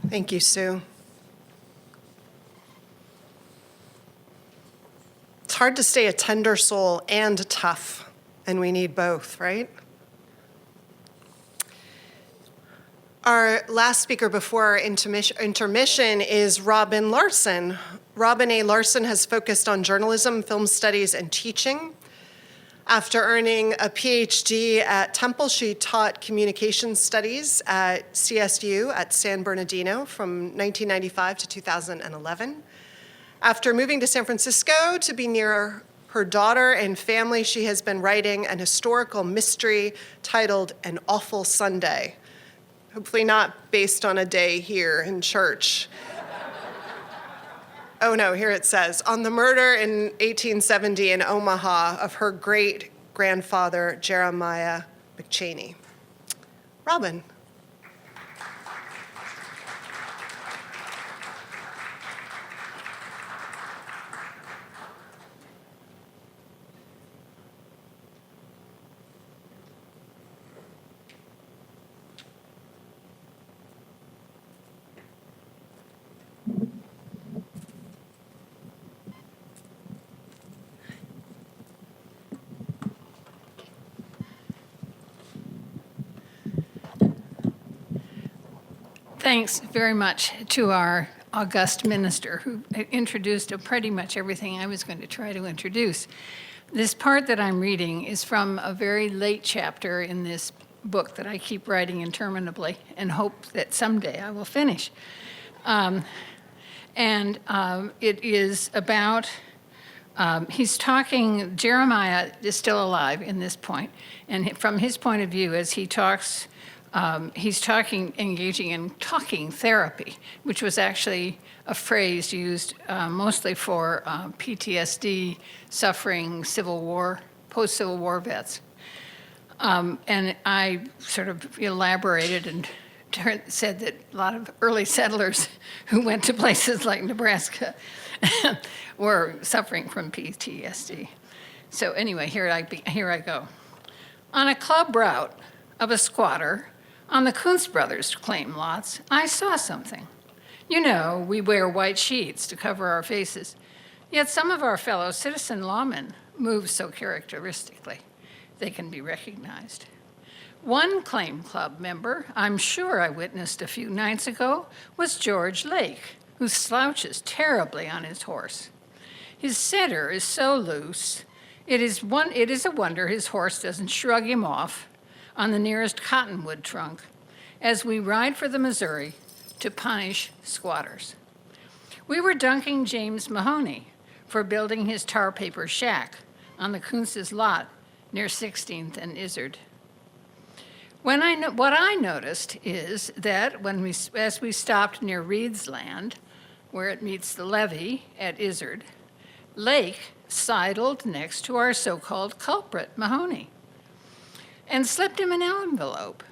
Thank you, Sue. It's hard to stay a tender soul and tough, and we need both, right? Our last speaker before our intermission is Robin Larsen. Robin A. Larsen has focused on journalism, film studies, and teaching. After earning a PhD at Temple, she taught communication studies at CSU at San Bernardino from 1995 to 2011. After moving to San Francisco to be near her daughter and family, she has been writing an historical mystery titled An Awful Sunday, hopefully not based on a day here in church. Oh no, here it says, on the murder in 1870 in Omaha of her great-grandfather, Jeremiah McChaney. Robin. Thanks very much to our august minister who introduced pretty much everything I was going to try to introduce. This part that I'm reading is from a very late chapter in this book that I keep writing interminably and hope that someday I will finish. It is about, he's talking, Jeremiah is still alive in this point, and from his point of view as he talks, he's engaging in talking therapy, which was actually a phrase used mostly for PTSD suffering Civil War, post-Civil War vets. And I sort of elaborated and said that a lot of early settlers who went to places like Nebraska were suffering from PTSD. So anyway, here I go. On a club route of a squatter on the Kuntz brothers' claim lots, I saw something. You know, we wear white sheets to cover our faces, yet some of our fellow citizen lawmen move so characteristically they can be recognized. One claim club member I'm sure I witnessed a few nights ago was George Lake, who slouches terribly on his horse. His setter is so loose, it is a wonder his horse doesn't shrug him off on the nearest cottonwood trunk as we ride for the Missouri to punish squatters. We were dunking James Mahoney for building his tar paper shack on the Kuntz's lot near 16th and Izard. What I noticed is that as we stopped near Reed's Land, where it meets the levee at Izard, Lake sidled next to our so-called culprit, Mahoney, and slipped him an envelope,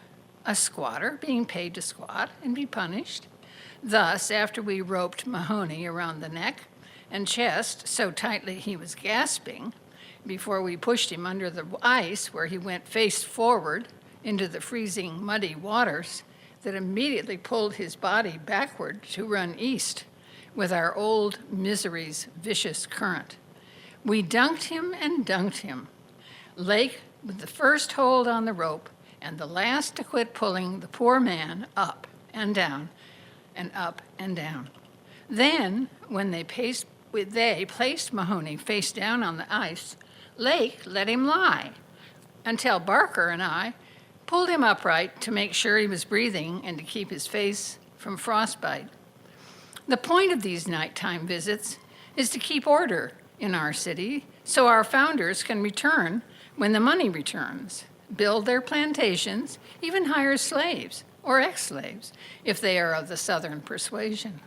a squatter being paid to squat and be punished. Thus, after we roped Mahoney around the neck and chest so tightly he was gasping, before we pushed him under the ice where he went face forward into the freezing, muddy waters that immediately pulled his body backward to run east with our old misery's vicious current. We dunked him and dunked him. Lake with the first hold on the rope and the last to quit pulling the poor man up and down and up and down. Then, when they placed Mahoney face down on the ice, Lake let him lie until Barker and I pulled him upright to make sure he was breathing and to keep his face from frostbite. The point of these nighttime visits is to keep order in our city so our founders can return when the money returns, build their plantations, even hire slaves or ex-slaves if they are of the Southern persuasion.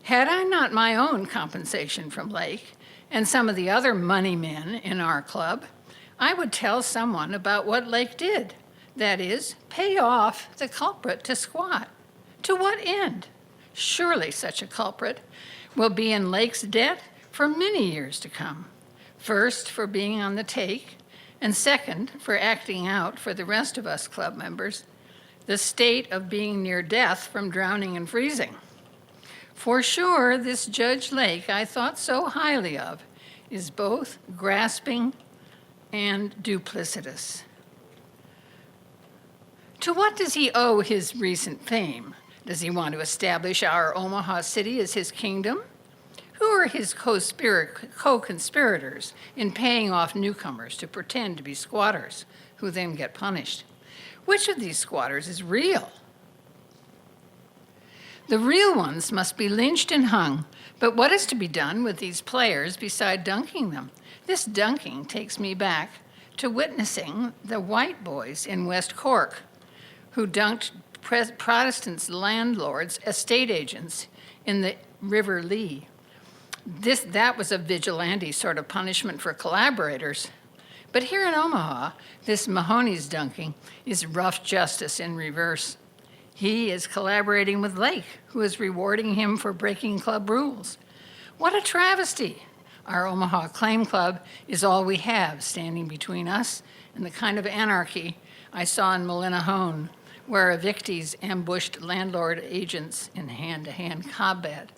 Had I not my own compensation from Lake and some of the other money men in our club, I would tell someone about what Lake did. That is, pay off the culprit to squat. To what end? Surely such a culprit will be in Lake's debt for many years to come. First, for being on the take, and second, for acting out for the rest of us club members the state of being near death from drowning and freezing. For sure, this Judge Lake I thought so highly of is both grasping and duplicitous. To what does he owe his recent fame? Does he want to establish our Omaha city as his kingdom? Who are his co-conspirators in paying off newcomers to pretend to be squatters, who then get punished? Which of these squatters is real? The real ones must be lynched and hung, but what is to be done with these players beside dunking them? This dunking takes me back to witnessing the white boys in West Cork, who dunked Protestants' landlords, estate agents, in the River Lee. That was a vigilante sort of punishment for collaborators. But here in Omaha, this Mahoney's dunking is rough justice in reverse. He is collaborating with Lake, who is rewarding him for breaking club rules. What a travesty! Our Omaha Claim Club is all we have standing between us and the kind of anarchy I saw in Malinahoan, where evictees ambushed landlord agents in hand-to-hand combat,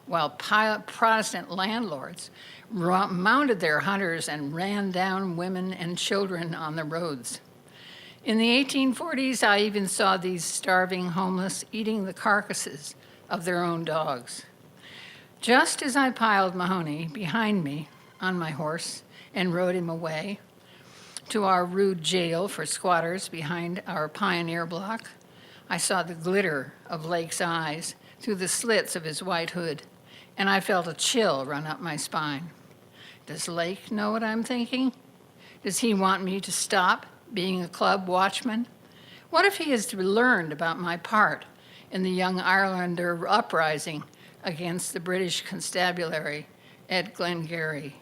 while Protestant landlords mounted their hunters and ran down women and children on the roads. In the 1840s, I even saw these starving homeless eating the carcasses of their own dogs. Just as I piled Mahoney behind me on my horse and rode him away to our rude jail for squatters behind our pioneer block, I saw the glitter of Lake's eyes through the slits of his white hood, and I felt a chill run up my spine. Does Lake know what I'm thinking? Does he want me to stop being a club watchman? What if he has learned about my part in the Young Irelander uprising against the British constabulary at Glengarry?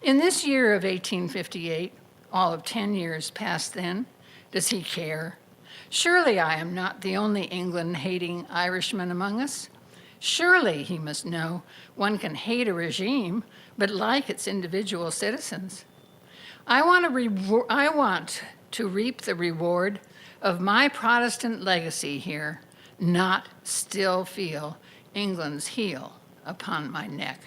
In this year of 1858, all of 10 years past then, does he care? Surely I am not the only England-hating Irishman among us. Surely, he must know, one can hate a regime, but like its individual citizens. I want to reap the reward of my Protestant legacy here, not still feel England's heel upon my neck.